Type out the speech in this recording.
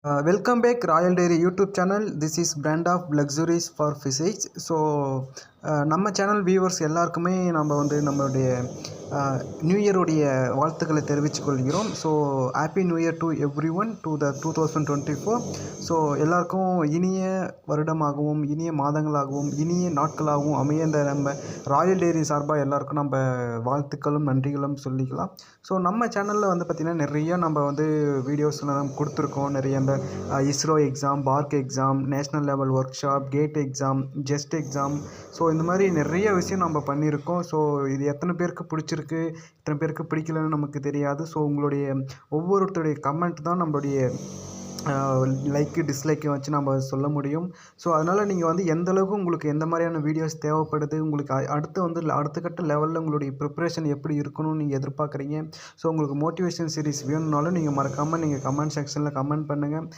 Welcome back Royal Dairy YouTube channel. This is brand of luxuries for physics. So நம்ம channel viewers எல்லாருக்குமே நம்ம வந்து நம்மளுடைய new இயருடைய வாழ்த்துக்களை தெரிவித்துக் கொள்கிறோம். So happy new year to every one to the 2024. So எல்லாருக்கும் இனிய வருடமாகவும் இனிய மாதங்களாகவும் இனிய நாட்களாகவும் அமைய இந்த நம்ம ராயல் டெய்ரி சார்பாக எல்லாருக்கும் நம்ம வாழ்த்துக்களும் நன்றிகளும் சொல்லிக்கலாம். ஸோ நம்ம சேனலில் வந்து பார்த்திங்கன்னா நிறைய நம்ம வந்து வீடியோஸ்லாம் கொடுத்துருக்கோம். நிறைய இந்த ISRO exam, BARC exam, national level workshop, GATE exam, JEST exam, so இந்த மாதிரி நிறைய விஷயம் நம்ம பண்ணியிருக்கோம். ஸோ இது எத்தனை பேருக்கு பிடிச்சிருக்கு, எத்தனை பேருக்கு பிடிக்கலன்னு நமக்கு தெரியாது. ஸோ உங்களுடைய ஒவ்வொருத்தருடைய கமெண்ட் தான் நம்மளுடைய லைக்கு டிஸ்லைக்கை வச்சு நம்ம சொல்ல முடியும். ஸோ அதனால் நீங்கள் வந்து எந்த அளவுக்கு உங்களுக்கு எந்த மாதிரியான வீடியோஸ் தேவைப்படுது, உங்களுக்கு அடுத்து வந்து அடுத்த கட்ட லெவலில் உங்களுடைய ப்ரிப்ரேஷன் எப்படி இருக்கணும்னு நீங்கள் எதிர்பார்க்குறீங்க. ஸோ உங்களுக்கு மோட்டிவேஷன் சீரிஸ் வேணும்னாலும் நீங்கள் மறக்காமல் நீங்கள் கமெண்ட் செக்ஷனில் கமெண்ட் பண்ணுங்கள்.